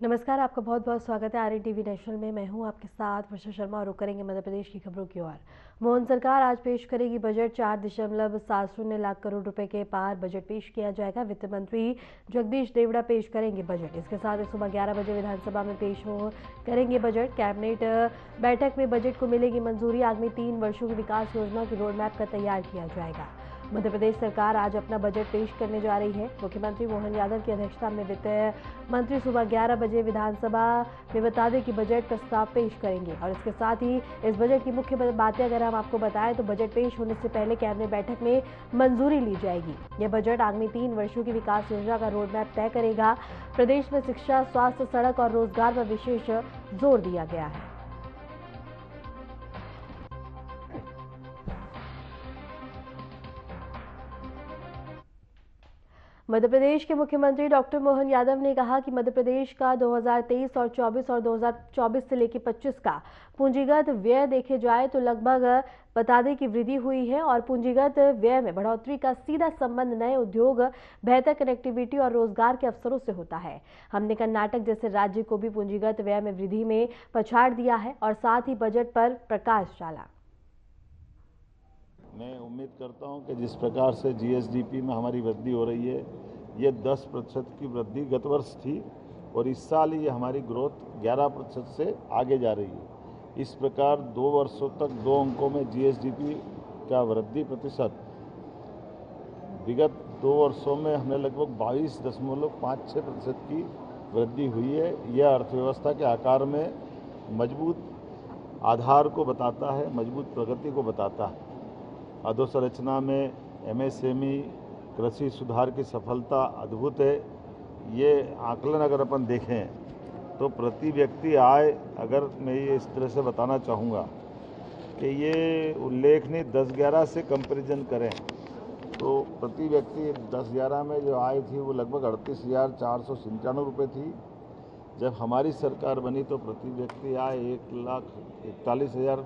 नमस्कार, आपका बहुत बहुत स्वागत है RNTV नेशनल में। मैं हूं आपके साथ वर्षा शर्मा और रुक करेंगे मध्य प्रदेश की खबरों की ओर। मोहन सरकार आज पेश करेगी बजट। 4.70 लाख करोड़ रुपए के पार बजट पेश किया जाएगा। वित्त मंत्री जगदीश देवड़ा पेश करेंगे बजट। इसके साथ ही सुबह 11 बजे विधानसभा में पेश करेंगे बजट। कैबिनेट बैठक में बजट को मिलेगी मंजूरी। आगामी 3 वर्षों की विकास योजना की रोड मैप का तैयार किया जाएगा। मध्य प्रदेश सरकार आज अपना बजट पेश करने जा रही है। मुख्यमंत्री मोहन यादव की अध्यक्षता में वित्त मंत्री सुबह 11 बजे विधानसभा में बता दें कि बजट प्रस्ताव पेश करेंगे। और इसके साथ ही इस बजट की मुख्य बातें अगर हम आपको बताएं तो बजट पेश होने से पहले कैबिनेट बैठक में मंजूरी ली जाएगी। यह बजट आगामी 3 वर्षों की विकास योजना का रोड मैप तय करेगा। प्रदेश में शिक्षा, स्वास्थ्य, सड़क और रोजगार पर विशेष जोर दिया गया है। मध्य प्रदेश के मुख्यमंत्री डॉक्टर मोहन यादव ने कहा कि मध्य प्रदेश का 2023 और 24 और 2024 से लेकर 25 का पूंजीगत व्यय देखे जाए तो लगभग बता दें कि वृद्धि हुई है। और पूंजीगत व्यय में बढ़ोतरी का सीधा संबंध नए उद्योग, बेहतर कनेक्टिविटी और रोजगार के अवसरों से होता है। हमने कर्नाटक जैसे राज्य को भी पूंजीगत व्यय में वृद्धि में पछाड़ दिया है और साथ ही बजट पर प्रकाश डाला। मैं उम्मीद करता हूं कि जिस प्रकार से जीएसडीपी में हमारी वृद्धि हो रही है, ये 10% की वृद्धि गत वर्ष थी और इस साल ये हमारी ग्रोथ 11% से आगे जा रही है। इस प्रकार 2 वर्षों तक 2 अंकों में जीएसडीपी का वृद्धि प्रतिशत विगत 2 वर्षों में हमें लगभग 22.56% की वृद्धि हुई है। यह अर्थव्यवस्था के आकार में मजबूत आधार को बताता है, मजबूत प्रगति को बताता है। अधोसंरचना में एमएसएमई, कृषि सुधार की सफलता अद्भुत है। ये आकलन अगर अपन देखें तो प्रति व्यक्ति आय, अगर मैं ये इस तरह से बताना चाहूँगा कि ये उल्लेखनीय 10-11 से कंपैरिजन करें तो प्रति व्यक्ति 10-11 में जो आय थी वो लगभग 38,497 रुपये थी। जब हमारी सरकार बनी तो प्रति व्यक्ति आय 1,41,000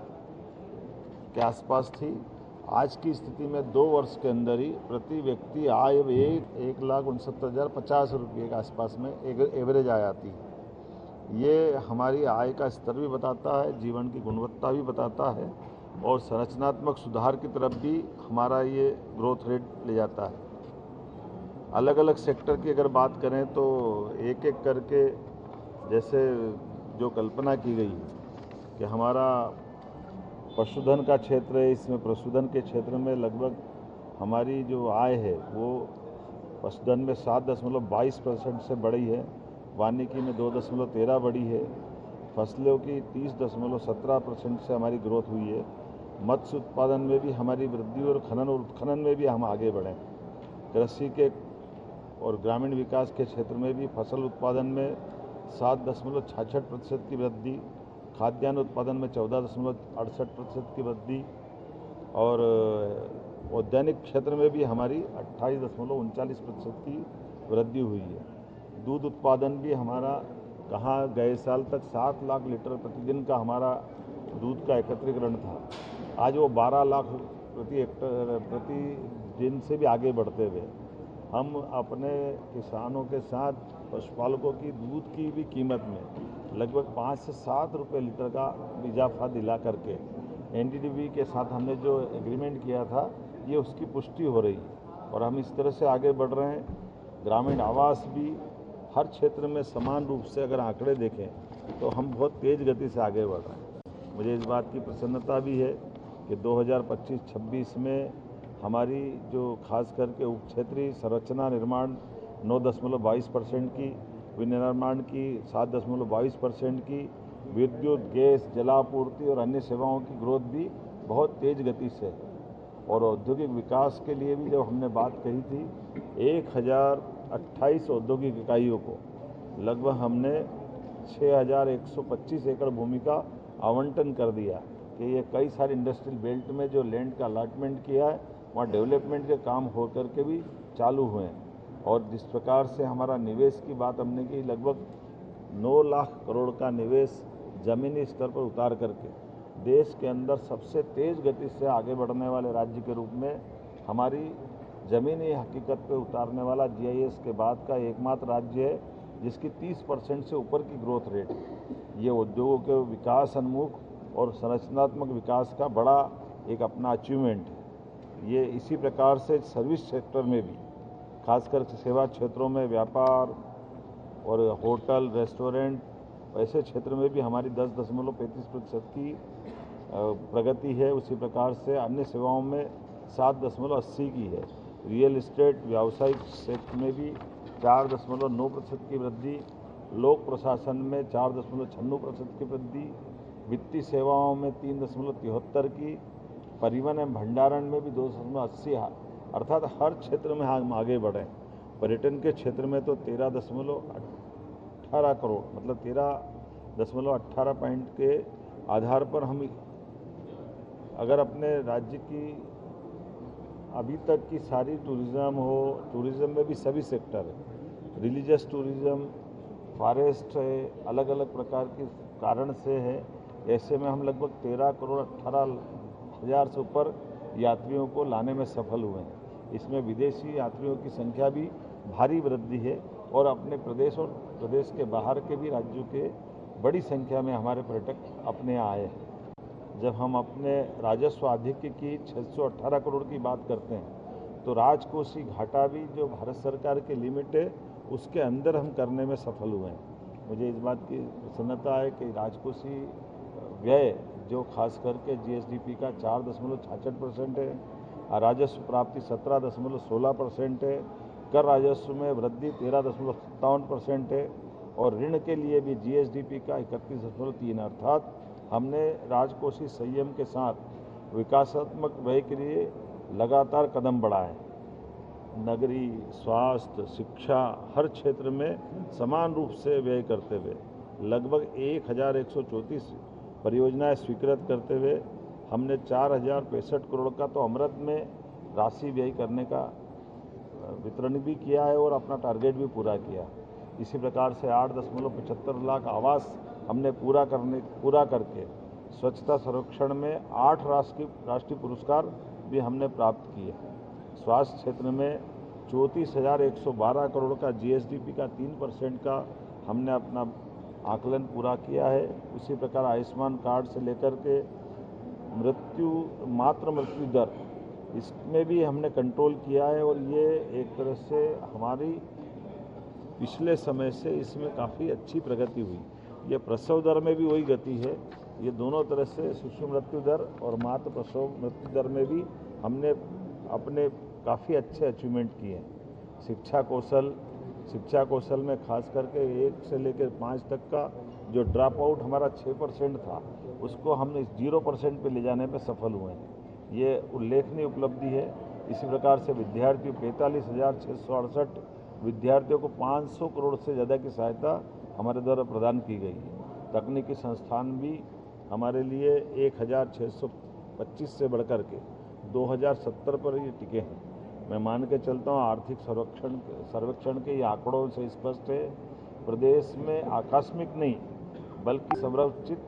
के आसपास थी। आज की स्थिति में 2 वर्ष के अंदर ही प्रति व्यक्ति आय 1,69,050 रुपये के आसपास में एक एवरेज आय आती है। ये हमारी आय का स्तर भी बताता है, जीवन की गुणवत्ता भी बताता है और संरचनात्मक सुधार की तरफ भी हमारा ये ग्रोथ रेट ले जाता है। अलग अलग सेक्टर की अगर बात करें तो एक एक करके जैसे जो कल्पना की गई कि हमारा पशुधन का क्षेत्र है, इसमें पशुधन के क्षेत्र में लगभग हमारी जो आय है वो पशुधन में 7.22% से बढ़ी है, वानिकी में 2.13 बढ़ी है, फसलों की 30.17% से हमारी ग्रोथ हुई है। मत्स्य उत्पादन में भी हमारी वृद्धि और खनन उत्खनन में भी हम आगे बढ़े। कृषि के और ग्रामीण विकास के क्षेत्र में भी फसल उत्पादन में 7.66% की वृद्धि, खाद्यान्न उत्पादन में 14.68% की वृद्धि और औद्यानिक क्षेत्र में भी हमारी 28.39% की वृद्धि हुई है। दूध उत्पादन भी हमारा कहाँ गए साल तक 7 लाख लीटर प्रतिदिन का हमारा दूध का एकत्रीकरण था, आज वो 12 लाख प्रति दिन से भी आगे बढ़ते हुए हम अपने किसानों के साथ पशुपालकों की दूध की भी कीमत में लगभग 5 से 7 रुपये लीटर का इजाफा दिला करके एनडीडीबी के साथ हमने जो एग्रीमेंट किया था ये उसकी पुष्टि हो रही है और हम इस तरह से आगे बढ़ रहे हैं। ग्रामीण आवास भी हर क्षेत्र में समान रूप से अगर आंकड़े देखें तो हम बहुत तेज़ गति से आगे बढ़ रहे हैं। मुझे इस बात की प्रसन्नता भी है कि 2025-26 में हमारी जो खास करके उप क्षेत्रीय संरचना निर्माण 9.22% की, विनिर्माण की 7.22% की, विद्युत, गैस, जलापूर्ति और अन्य सेवाओं की ग्रोथ भी बहुत तेज गति से है। और औद्योगिक विकास के लिए भी जब हमने बात कही थी 1028 औद्योगिक इकाइयों को लगभग हमने 6,125 एकड़ भूमि का आवंटन कर दिया कि ये कई सारे इंडस्ट्रियल बेल्ट में जो लैंड का अलॉटमेंट किया है वहाँ डेवलपमेंट के काम हो करके भी चालू हुए हैं। और जिस प्रकार से हमारा निवेश की बात हमने की, लगभग 9 लाख करोड़ का निवेश ज़मीनी स्तर पर उतार करके देश के अंदर सबसे तेज़ गति से आगे बढ़ने वाले राज्य के रूप में हमारी ज़मीनी हकीकत पे उतारने वाला जीआईएस के बाद का एकमात्र राज्य है जिसकी 30% से ऊपर की ग्रोथ रेट है। ये उद्योगों के विकास उन्मुख और संरचनात्मक विकास का बड़ा एक अपना अचीवमेंट है। ये इसी प्रकार से सर्विस सेक्टर में भी, खासकर सेवा क्षेत्रों में, व्यापार और होटल, रेस्टोरेंट, ऐसे क्षेत्र में भी हमारी 10.35% की प्रगति है। उसी प्रकार से अन्य सेवाओं में 7.80 की है। रियल एस्टेट, व्यावसायिक क्षेत्र में भी 4.9% की वृद्धि, लोक प्रशासन में 4.96% की वृद्धि, वित्तीय सेवाओं में 3.73 की, परिवहन एवं भंडारण में भी 2.80, अर्थात हर क्षेत्र में हम आगे बढ़े। पर्यटन के क्षेत्र में तो 13.18 करोड़, मतलब 13.18 पॉइंट के आधार पर हम अगर अपने राज्य की अभी तक की सारी टूरिज़्म में भी सभी सेक्टर है, रिलीजियस टूरिज़्म, फॉरेस्ट है, अलग अलग प्रकार के कारण से है, ऐसे में हम लगभग 13,18,00,000 से ऊपर यात्रियों को लाने में सफल हुए हैं। इसमें विदेशी यात्रियों की संख्या भी भारी वृद्धि है और अपने प्रदेश और प्रदेश के बाहर के भी राज्यों के बड़ी संख्या में हमारे पर्यटक अपने आए हैं। जब हम अपने राजस्व आधिक्य की 618 करोड़ की बात करते हैं तो राजकोषीय घाटा भी जो भारत सरकार के लिमिट है उसके अंदर हम करने में सफल हुए हैं। मुझे इस बात की प्रसन्नता है कि राजकोषीय व्यय जो खास करके जीएसडीपी का 4.66% है, राजस्व प्राप्ति 17.16% है, कर राजस्व में वृद्धि 13.57% है और ऋण के लिए भी जीएसडीपी का 31.3, अर्थात हमने राजकोषीय संयम के साथ विकासात्मक व्यय के लिए लगातार कदम बढ़ाए। नगरीय, स्वास्थ्य, शिक्षा, हर क्षेत्र में समान रूप से व्यय करते हुए लगभग 1134 परियोजनाएं स्वीकृत करते हुए हमने 4,065 करोड़ का तो अमृत में राशि व्यय करने का वितरण भी किया है और अपना टारगेट भी पूरा किया। इसी प्रकार से 8.75 लाख आवास हमने पूरा करके स्वच्छता सर्वेक्षण में 8 राष्ट्रीय पुरस्कार भी हमने प्राप्त किए। स्वास्थ्य क्षेत्र में 34,112 करोड़ का जीएसडीपी का 3% का हमने अपना आकलन पूरा किया है। उसी प्रकार आयुष्मान कार्ड से लेकर के मातृ मृत्यु दर, इसमें भी हमने कंट्रोल किया है और ये एक तरह से हमारी पिछले समय से इसमें काफ़ी अच्छी प्रगति हुई। ये प्रसव दर में भी वही गति है। ये दोनों तरह से शिशु मृत्यु दर और मातृ प्रसव मृत्यु दर में भी हमने अपने काफ़ी अच्छे अचीवमेंट किए हैं। शिक्षा कौशल में खास करके 1 से लेकर 5 तक का जो ड्रॉप आउट हमारा 6% था, उसको हमने 0% पे ले जाने में सफल हुए हैं। ये उल्लेखनीय उपलब्धि है। इसी प्रकार से विद्यार्थियों 45,668 विद्यार्थियों को 500 करोड़ से ज़्यादा की सहायता हमारे द्वारा प्रदान की गई है। तकनीकी संस्थान भी हमारे लिए 1,625 से बढ़कर के 2,070 पर ये टिके हैं। मैं मान के चलता हूँ आर्थिक सर्वेक्षण के ये आंकड़ों से स्पष्ट है, प्रदेश में आकस्मिक नहीं बल्कि संरचित,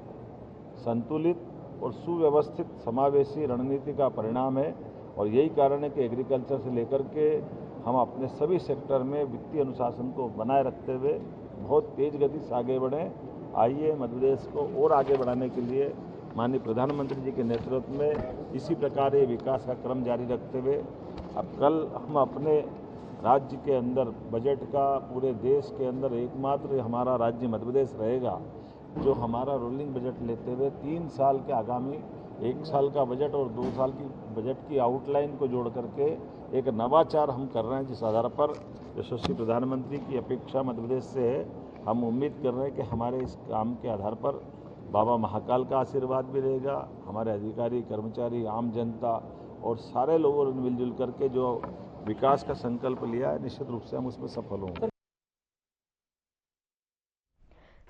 संतुलित और सुव्यवस्थित समावेशी रणनीति का परिणाम है। और यही कारण है कि एग्रीकल्चर से लेकर के हम अपने सभी सेक्टर में वित्तीय अनुशासन को बनाए रखते हुए बहुत तेज गति से आगे बढ़ें। आइए मध्य प्रदेश को और आगे बढ़ाने के लिए माननीय प्रधानमंत्री जी के नेतृत्व में इसी प्रकार ये विकास का क्रम जारी रखते हुए अब कल हम अपने राज्य के अंदर बजट का पूरे देश के अंदर एकमात्र हमारा राज्य मध्य प्रदेश रहेगा जो हमारा रोलिंग बजट लेते हुए 3 साल के आगामी 1 साल का बजट और 2 साल की बजट की आउटलाइन को जोड़ करके एक नवाचार हम कर रहे हैं, जिस आधार पर यशस्वी प्रधानमंत्री की अपेक्षा मध्य प्रदेश से है। हम उम्मीद कर रहे हैं कि हमारे इस काम के आधार पर बाबा महाकाल का आशीर्वाद भी रहेगा। हमारे अधिकारी, कर्मचारी, आम जनता और सारे लोगों ने मिलजुल करके जो विकास का संकल्प लिया है, निश्चित रूप से हम उसमें सफल होंगे।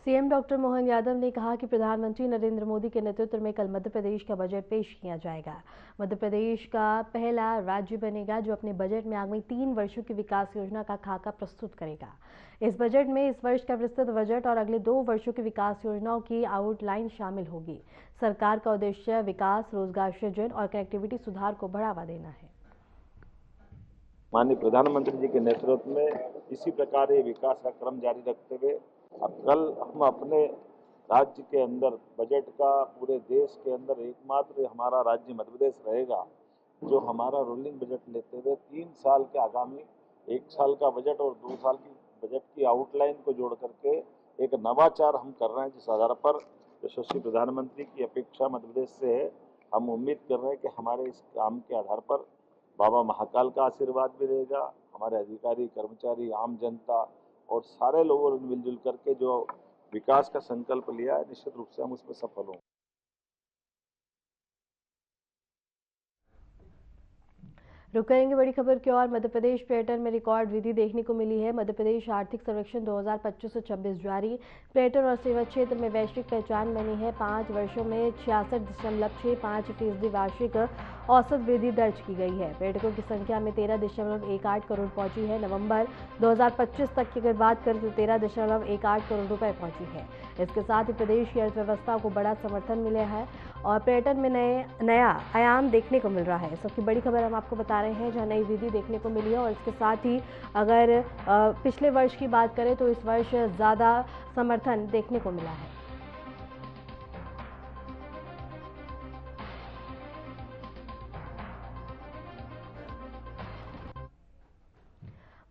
सीएम डॉक्टर मोहन यादव ने कहा कि प्रधानमंत्री नरेंद्र मोदी के नेतृत्व में कल मध्य प्रदेश का बजट पेश किया जाएगा। मध्य प्रदेश का पहला राज्य बनेगा जो अपने बजट में आगामी 3 वर्षों की विकास योजना का खाका प्रस्तुत करेगा। इस बजट में इस वर्ष का विस्तृत बजट और अगले 2 वर्षों की विकास योजनाओं की आउटलाइन शामिल होगी। सरकार का उद्देश्य विकास, रोजगार सृजन और कनेक्टिविटी सुधार को बढ़ावा देना है। माननीय प्रधानमंत्री जी के नेतृत्व में इसी प्रकार ये विकास का क्रम जारी रखते हुए अब कल हम अपने राज्य के अंदर बजट का पूरे देश के अंदर एकमात्र हमारा राज्य मध्य प्रदेश रहेगा जो हमारा रोलिंग बजट लेते हुए 3 साल के आगामी 1 साल का बजट और 2 साल की बजट की आउटलाइन को जोड़ करके एक नवाचार हम कर रहे हैं, जिस आधार पर यशस्वी प्रधानमंत्री की अपेक्षा मध्य प्रदेश से है। हम उम्मीद कर रहे हैं कि हमारे इस काम के आधार पर बाबा महाकाल का आशीर्वाद भी रहेगा, हमारे अधिकारी, कर्मचारी, आम जनता और सारे लोगों ने मिलजुल करके जो विकास का संकल्प लिया है, निश्चित रूप से हम उसमें सफल होंगे। रुक करेंगे बड़ी खबर की ओर। मध्य प्रदेश पर्यटन में रिकॉर्ड वृद्धि देखने को मिली है। मध्य प्रदेश आर्थिक सर्वेक्षण 2025-26 जारी। पर्यटन और सेवा क्षेत्र में वैश्विक पहचान बनी है। 5 वर्षों में 66.65% वार्षिक औसत वृद्धि दर्ज की गई है। पर्यटकों की संख्या में 13.18 करोड़ पहुंची है। नवंबर 2025 तक की अगर बात करें तो 13.18 करोड़ रुपए पहुंची है। इसके साथ ही प्रदेश की अर्थव्यवस्था को बड़ा समर्थन मिला है और पर्यटन में नया आयाम देखने को मिल रहा है। सबकी बड़ी खबर हम आपको बता रहे हैं, जहां नई वृद्धि देखने को मिली है। और इसके साथ ही अगर पिछले वर्ष की बात करें तो इस वर्ष ज़्यादा समर्थन देखने को मिला है।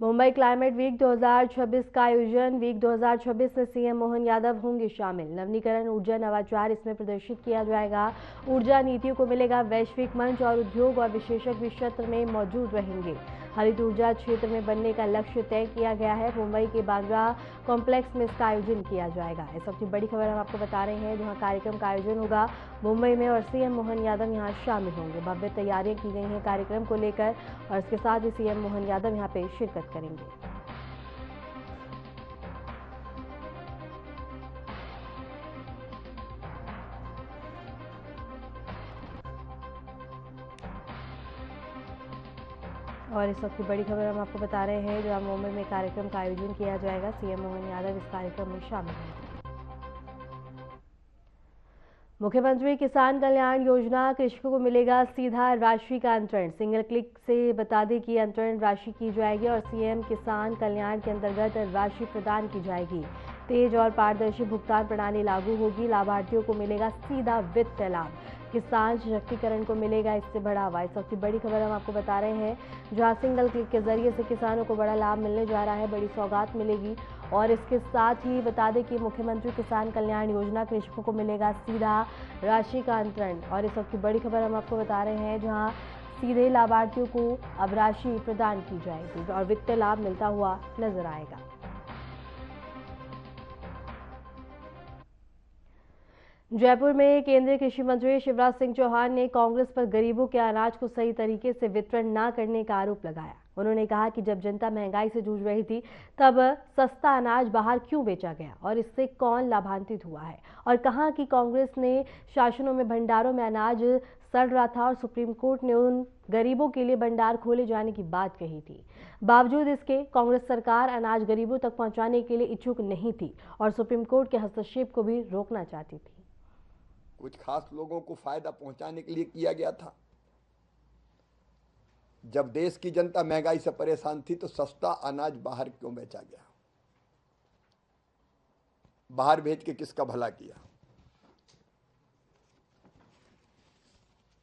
मुंबई क्लाइमेट वीक 2026 का आयोजन। वीक 2026 में सीएम मोहन यादव होंगे शामिल। नवीनीकरण, ऊर्जा, नवाचार इसमें प्रदर्शित किया जाएगा। ऊर्जा नीतियों को मिलेगा वैश्विक मंच और उद्योग और विशेषज्ञ क्षेत्र में मौजूद रहेंगे। हरित ऊर्जा क्षेत्र में बनने का लक्ष्य तय किया गया है। मुंबई के बांद्रा कॉम्प्लेक्स में इसका आयोजन किया जाएगा। इस सबसे बड़ी खबर हम आपको बता रहे हैं, जहां कार्यक्रम का आयोजन होगा मुंबई में और सीएम मोहन यादव यहां शामिल होंगे। भव्य तैयारियां की गई हैं कार्यक्रम को लेकर और इसके साथ ही सीएम मोहन यादव यहां पे शिरकत करेंगे। और इस वक्त की बड़ी खबर हम आपको बता रहे हैं, जहां मुंबई में कार्यक्रम का आयोजन किया जाएगा। सीएम मोहन यादव इस कार्यक्रम में शामिल होंगे। मुख्यमंत्री किसान कल्याण योजना, कृषकों को मिलेगा सीधा राशि का अंतरण। सिंगल क्लिक से बता दें कि अंतरण राशि की जाएगी और सीएम किसान कल्याण के अंतर्गत राशि प्रदान की जाएगी। तेज और पारदर्शी भुगतान प्रणाली लागू होगी। लाभार्थियों को मिलेगा सीधा वित्तीय लाभ। किसान सशक्तिकरण को मिलेगा इससे बढ़ावा। इस वक्त की बड़ी खबर हम आपको बता रहे हैं, जहां सिंगल क्लिक के जरिए से किसानों को बड़ा लाभ मिलने जा रहा है, बड़ी सौगात मिलेगी। और इसके साथ ही बता दें कि मुख्यमंत्री किसान कल्याण योजना, कृषकों को मिलेगा सीधा राशि का अंतरण। और इस वक्त की बड़ी खबर हम आपको बता रहे हैं, जहां सीधे लाभार्थियों को अब राशि प्रदान की जाएगी और वित्तीय लाभ मिलता हुआ नजर आएगा। जयपुर में केंद्रीय कृषि मंत्री शिवराज सिंह चौहान ने कांग्रेस पर गरीबों के अनाज को सही तरीके से वितरण न करने का आरोप लगाया। उन्होंने कहा कि जब जनता महंगाई से जूझ रही थी तब सस्ता अनाज बाहर क्यों बेचा गया और इससे कौन लाभान्वित हुआ है, और कहा कि कांग्रेस ने शासनों में भंडारों में अनाज सड़ रहा था और सुप्रीम कोर्ट ने उन गरीबों के लिए भंडार खोले जाने की बात कही थी। बावजूद इसके कांग्रेस सरकार अनाज गरीबों तक पहुंचाने के लिए इच्छुक नहीं थी और सुप्रीम कोर्ट के हस्तक्षेप को भी रोकना चाहती थी। कुछ खास लोगों को फायदा पहुंचाने के लिए किया गया था। जब देश की जनता महंगाई से परेशान थी तो सस्ता अनाज बाहर क्यों बेचा गया? बाहर भेज के किसका भला किया?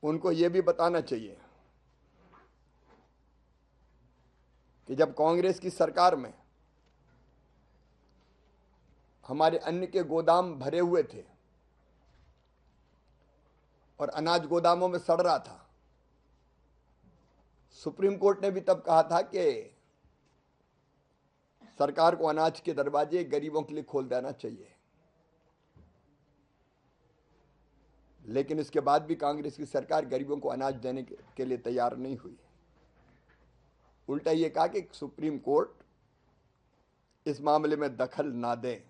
उनको यह भी बताना चाहिए कि जब कांग्रेस की सरकार में हमारे अन्न के गोदाम भरे हुए थे और अनाज गोदामों में सड़ रहा था, सुप्रीम कोर्ट ने भी तब कहा था कि सरकार को अनाज के दरवाजे गरीबों के लिए खोल देना चाहिए। लेकिन इसके बाद भी कांग्रेस की सरकार गरीबों को अनाज देने के लिए तैयार नहीं हुई। उल्टा ये कहा कि सुप्रीम कोर्ट इस मामले में दखल ना दे,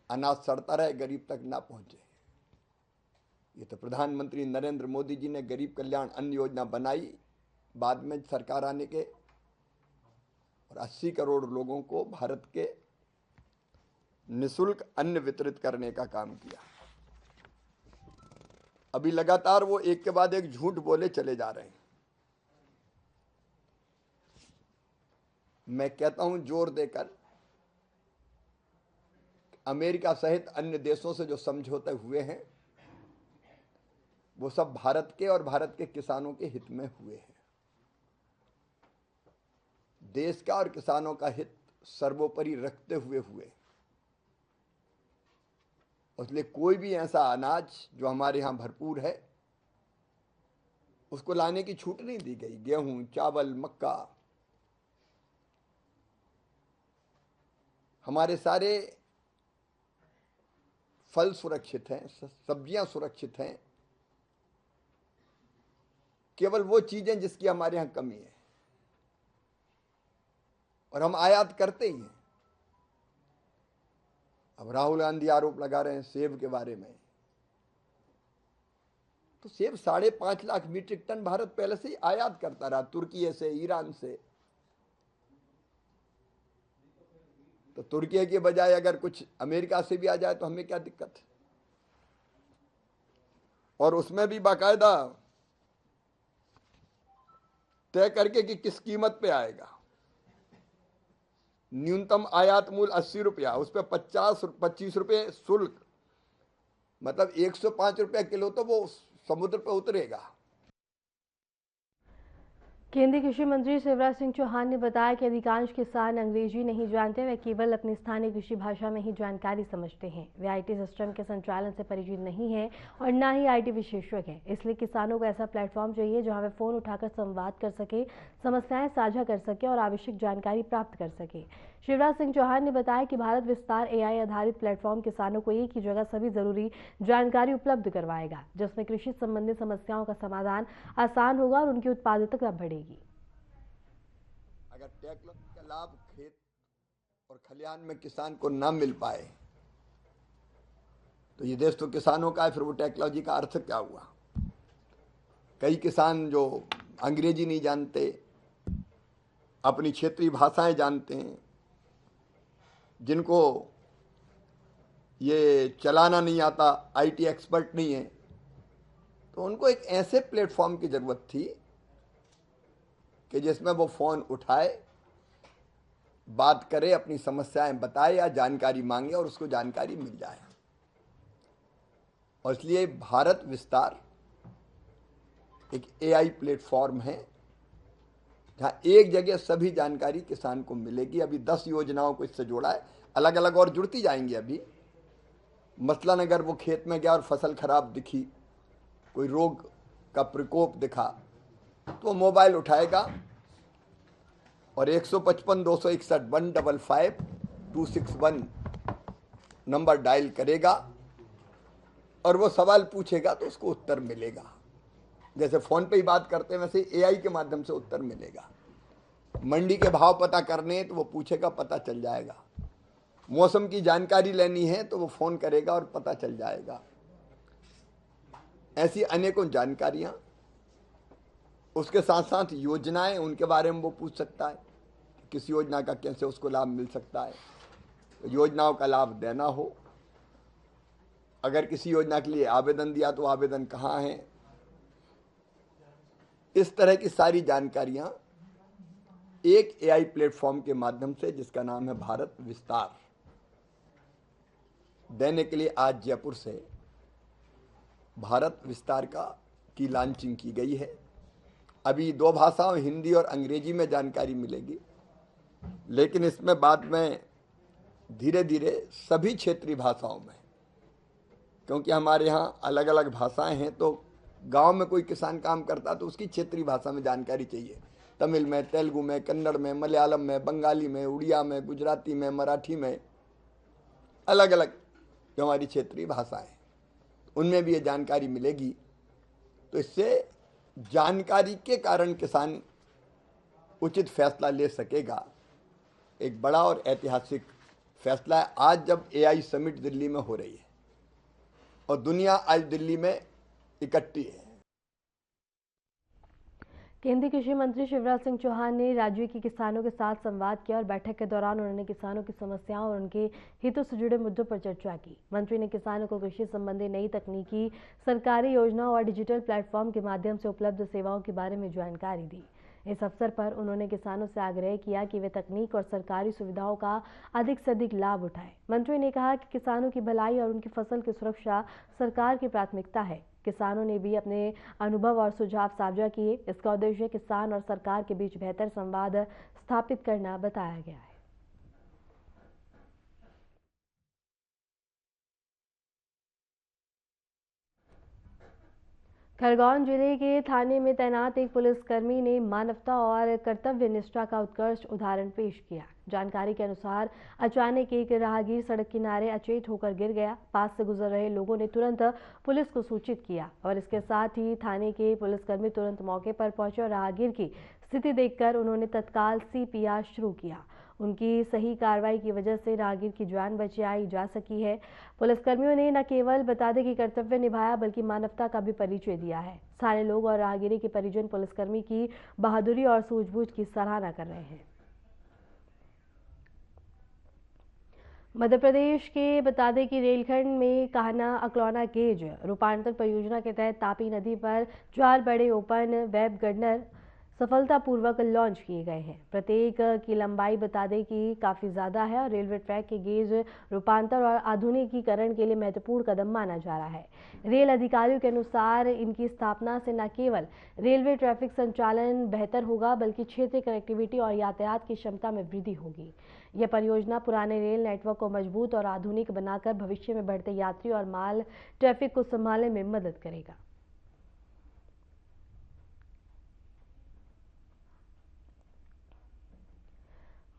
अनाज सड़ता रहे, गरीब तक ना पहुंचे। ये तो प्रधानमंत्री नरेंद्र मोदी जी ने गरीब कल्याण अन्न योजना बनाई, बाद में सरकार आने के, और 80 करोड़ लोगों को भारत के निःशुल्क अन्न वितरित करने का काम किया। अभी लगातार वो एक के बाद एक झूठ बोले चले जा रहे हैं। मैं कहता हूं जोर देकर, अमेरिका सहित अन्य देशों से जो समझौते हुए हैं वो सब भारत के और भारत के किसानों के हित में हुए हैं। देश का और किसानों का हित सर्वोपरि रखते हुए हुए। इसलिए कोई भी ऐसा अनाज जो हमारे यहां भरपूर है उसको लाने की छूट नहीं दी गई। गेहूं, चावल, मक्का, हमारे सारे फल सुरक्षित हैं, सब्जियां सुरक्षित हैं। केवल वो चीजें जिसकी हमारे यहां कमी है और हम आयात करते ही हैं। अब राहुल गांधी आरोप लगा रहे हैं सेब के बारे में, तो सेब 5.5 लाख मीट्रिक टन भारत पहले से ही आयात करता रहा, तुर्की से, ईरान से। तो तुर्की के बजाय अगर कुछ अमेरिका से भी आ जाए तो हमें क्या दिक्कत है? और उसमें भी बाकायदा तय करके कि किस कीमत पे आएगा। न्यूनतम आयात मूल्य 80 रुपया, उस पर 25 रुपये शुल्क, मतलब 105 रुपया किलो तो वो समुद्र पे उतरेगा। केंद्रीय कृषि मंत्री शिवराज सिंह चौहान ने बताया कि अधिकांश किसान अंग्रेजी नहीं जानते, वे केवल अपनी स्थानीय कृषि भाषा में ही जानकारी समझते हैं। वे आईटी सिस्टम के संचालन से परिचित नहीं हैं और न ही आईटी विशेषज्ञ हैं। इसलिए किसानों को ऐसा प्लेटफॉर्म चाहिए जहां वे फोन उठाकर संवाद कर सके, समस्याएं साझा कर सके और आवश्यक जानकारी प्राप्त कर सके। शिवराज सिंह चौहान ने बताया कि भारत विस्तार एआई आधारित प्लेटफॉर्म किसानों को एक ही जगह सभी जरूरी जानकारी उपलब्ध करवाएगा, जिसमें कृषि संबंधी समस्याओं का समाधान आसान होगा और उनकी उत्पादकता बढ़ेगी। अगर टेक्नोलॉजी का लाभ खेत और खलिहान में किसान को ना मिल पाए तो ये देश तो किसानों का है, फिर वो टेक्नोलॉजी का अर्थ क्या हुआ? कई किसान जो अंग्रेजी नहीं जानते, अपनी क्षेत्रीय भाषाएं जानते हैं, जिनको ये चलाना नहीं आता, आईटी एक्सपर्ट नहीं है, तो उनको एक ऐसे प्लेटफॉर्म की जरूरत थी कि जिसमें वो फोन उठाए, बात करे, अपनी समस्याएं बताए या जानकारी मांगे और उसको जानकारी मिल जाए। और इसलिए भारत विस्तार एक एआई प्लेटफॉर्म है जहां एक जगह सभी जानकारी किसान को मिलेगी। अभी 10 योजनाओं को इससे जोड़ा है, अलग अलग और जुड़ती जाएंगी। अभी मसलन अगर वो खेत में गया और फसल खराब दिखी, कोई रोग का प्रकोप दिखा, तो मोबाइल उठाएगा और 155 261 155 261 नंबर डायल करेगा और वो सवाल पूछेगा तो उसको उत्तर मिलेगा। जैसे फोन पे ही बात करते हैं वैसे एआई के माध्यम से उत्तर मिलेगा। मंडी के भाव पता करने तो वो पूछेगा, पता चल जाएगा। मौसम की जानकारी लेनी है तो वो फोन करेगा और पता चल जाएगा। ऐसी अनेकों जानकारियां, उसके साथ साथ योजनाएं, उनके बारे में वो पूछ सकता है, किस योजना का कैसे उसको लाभ मिल सकता है, योजनाओं का लाभ देना हो, अगर किसी योजना के लिए आवेदन दिया तो आवेदन कहाँ है, इस तरह की सारी जानकारियां एक एआई प्लेटफॉर्म के माध्यम से, जिसका नाम है भारत विस्तार, देने के लिए आज जयपुर से भारत विस्तार की लॉन्चिंग की गई है। अभी 2 भाषाओं, हिंदी और अंग्रेजी में जानकारी मिलेगी, लेकिन इसमें बाद में धीरे धीरे सभी क्षेत्रीय भाषाओं में, क्योंकि हमारे यहाँ अलग अलग भाषाएं हैं, तो गांव में कोई किसान काम करता तो उसकी क्षेत्रीय भाषा में जानकारी चाहिए। तमिल में, तेलुगु में, कन्नड़ में, मलयालम में, बंगाली में, उड़िया में, गुजराती में, मराठी में, अलग अलग जो हमारी क्षेत्रीय भाषाएं, उनमें भी ये जानकारी मिलेगी। तो इससे जानकारी के कारण किसान उचित फैसला ले सकेगा। एक बड़ा और ऐतिहासिक फैसला है आज जब एआई समिट दिल्ली में हो रही है और दुनिया आज दिल्ली में इकट्ठी है। केंद्रीय कृषि मंत्री शिवराज सिंह चौहान ने राज्य के किसानों के साथ संवाद किया और बैठक के दौरान उन्होंने किसानों की समस्याओं और उनके हितों से जुड़े मुद्दों पर चर्चा की। मंत्री ने किसानों को कृषि संबंधी नई तकनीकी, सरकारी योजनाओं और डिजिटल प्लेटफॉर्म के माध्यम से उपलब्ध सेवाओं के बारे में जानकारी दी। इस अवसर पर उन्होंने किसानों से आग्रह किया कि वे तकनीक और सरकारी सुविधाओं का अधिक से अधिक लाभ उठाएं। मंत्री ने कहा कि किसानों की भलाई और उनकी फसल की सुरक्षा सरकार की प्राथमिकता है। किसानों ने भी अपने अनुभव और सुझाव साझा किए। इसका उद्देश्य किसान और सरकार के बीच बेहतर संवाद स्थापित करना बताया गया है। खरगोन जिले के थाने में तैनात एक पुलिसकर्मी ने मानवता और कर्तव्य निष्ठा का उत्कृष्ट उदाहरण पेश किया। जानकारी के अनुसार अचानक एक राहगीर सड़क किनारे अचेत होकर गिर गया। पास से गुजर रहे लोगों ने तुरंत पुलिस को सूचित किया और इसके साथ ही थाने के पुलिसकर्मी तुरंत मौके पर पहुंचे और राहगीर की स्थिति देखकर उन्होंने तत्काल CPR शुरू किया। उनकी सही कार्रवाई की वजह से राहगीर की जान बचाई जा सकी है। पुलिसकर्मियों ने न केवल बता दें कि कर्तव्य निभाया बल्कि मानवता का भी परिचय दिया है। स्थानीय लोग और राहगीर के परिजन पुलिसकर्मी की बहादुरी और सूझबूझ की सराहना कर रहे हैं। मध्य प्रदेश के बता दें कि रेलखंड में कान्हा अकलौना गेज रूपांतरण परियोजना के तहत तापी नदी पर 4 बड़े ओपन वेब गर्डर सफलतापूर्वक लॉन्च किए गए हैं। प्रत्येक की लंबाई बता दें कि काफ़ी ज़्यादा है और रेलवे ट्रैक के गेज रूपांतर और आधुनिकीकरण के लिए महत्वपूर्ण कदम माना जा रहा है। रेल अधिकारियों के अनुसार इनकी स्थापना से न केवल रेलवे ट्रैफिक संचालन बेहतर होगा बल्कि क्षेत्रीय कनेक्टिविटी और यातायात की क्षमता में वृद्धि होगी। यह परियोजना पुराने रेल नेटवर्क को मजबूत और आधुनिक बनाकर भविष्य में बढ़ते यात्री और माल ट्रैफिक को संभालने में मदद करेगा।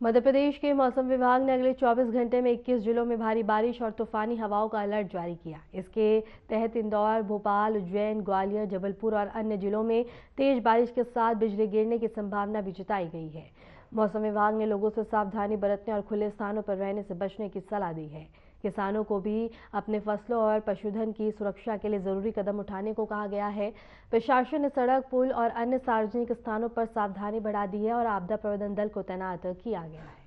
मध्य प्रदेश के मौसम विभाग ने अगले 24 घंटे में 21 जिलों में भारी बारिश और तूफानी हवाओं का अलर्ट जारी किया। इसके तहत इंदौर, भोपाल, उज्जैन, ग्वालियर, जबलपुर और अन्य जिलों में तेज बारिश के साथ बिजली गिरने की संभावना भी जताई गई है। मौसम विभाग ने लोगों से सावधानी बरतने और खुले स्थानों पर रहने से बचने की सलाह दी है। किसानों को भी अपने फसलों और पशुधन की सुरक्षा के लिए जरूरी कदम उठाने को कहा गया है। प्रशासन ने सड़क, पुल और अन्य सार्वजनिक स्थानों पर सावधानी बढ़ा दी है और आपदा प्रबंधन दल को तैनात किया गया है।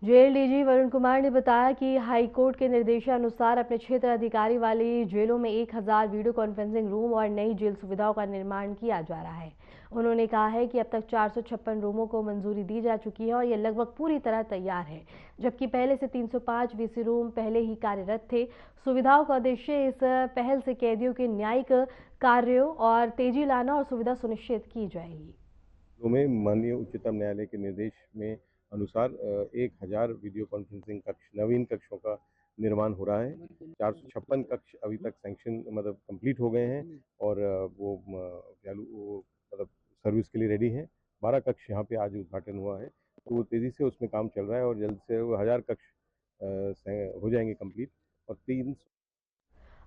जेल डीजी वरुण कुमार ने बताया कि हाईकोर्ट के निर्देशानुसार अपने क्षेत्र अधिकारी वाली जेलों में 1000 वीडियो कॉन्फ्रेंसिंग रूम और नई जेल सुविधाओं का निर्माण किया जा रहा है। उन्होंने कहा है कि अब तक 456 रूमों को मंजूरी दी जा चुकी है और ये लगभग पूरी तरह तैयार है, जबकि पहले से 305 VC रूम पहले ही कार्यरत थे। सुविधाओं का उद्देश्य इस पहल से कैदियों के न्यायिक कार्यों और तेजी लाना और सुविधा सुनिश्चित की जाएगी। में माननीय उच्चतम न्यायालय के निर्देश में अनुसार 1000 वीडियो कॉन्फ्रेंसिंग कक्ष, नवीन कक्षों का निर्माण हो रहा है। 456 कक्ष अभी तक सैंक्शन मतलब कंप्लीट हो गए हैं और वो मतलब सर्विस के लिए रेडी हैं। 12 कक्ष यहाँ पे आज उद्घाटन हुआ है, तो वो तेजी से उसमें काम चल रहा है और जल्द से वो 1000 कक्ष हो जाएंगे कंप्लीट। और 3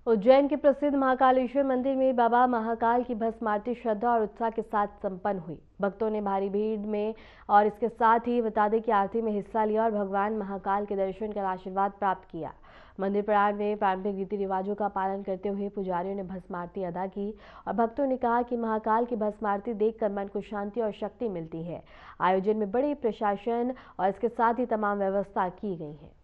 उज्जैन के प्रसिद्ध महाकालेश्वर मंदिर में बाबा महाकाल की भस्म आरती श्रद्धा और उत्साह के साथ संपन्न हुई। भक्तों ने भारी भीड़ में और इसके साथ ही बता दें कि आरती में हिस्सा लिया और भगवान महाकाल के दर्शन कर आशीर्वाद प्राप्त किया। मंदिर प्रांगण में पारंपरिक रीति रिवाजों का पालन करते हुए पुजारियों ने भस्म आरती अदा की और भक्तों ने कहा कि महाकाल की भस्म आरती देखकर मन को शांति और शक्ति मिलती है। आयोजन में बड़े प्रशासन और इसके साथ ही तमाम व्यवस्था की गई है।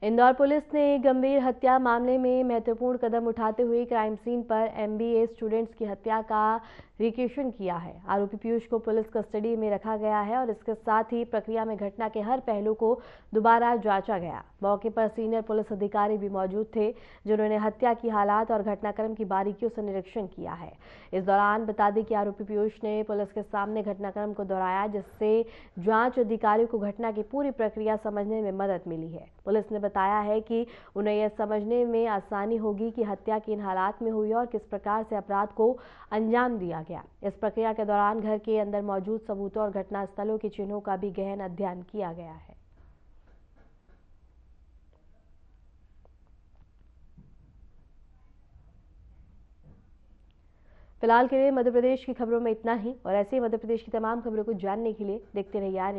इंदौर पुलिस ने गंभीर हत्या मामले में महत्वपूर्ण कदम उठाते हुए क्राइम सीन पर MBA स्टूडेंट्स की हत्या का रिकेशन किया है। आरोपी पीयूष को पुलिस कस्टडी में रखा गया है और इसके साथ ही प्रक्रिया में घटना के हर पहलू को दोबारा जांचा गया। मौके पर सीनियर पुलिस अधिकारी भी मौजूद थे, जिन्होंने हत्या की हालात और घटनाक्रम की बारीकियों से निरीक्षण किया है। इस दौरान बता दें कि आरोपी पीयूष ने पुलिस के सामने घटनाक्रम को दोहराया, जिससे जांच अधिकारियों को घटना की पूरी प्रक्रिया समझने में मदद मिली है। पुलिस ने बताया है कि उन्हें यह समझने में आसानी होगी कि हत्या किन हालात में हुई और किस प्रकार से अपराध को अंजाम दिया गया। इस प्रक्रिया के दौरान घर के अंदर मौजूद सबूतों और घटना स्थलों के चिन्हों का भी गहन अध्ययन किया गया है। फिलहाल के लिए मध्य प्रदेश की खबरों में इतना ही और ऐसे ही मध्य प्रदेश की तमाम खबरों को जानने के लिए देखते रहिए RNT।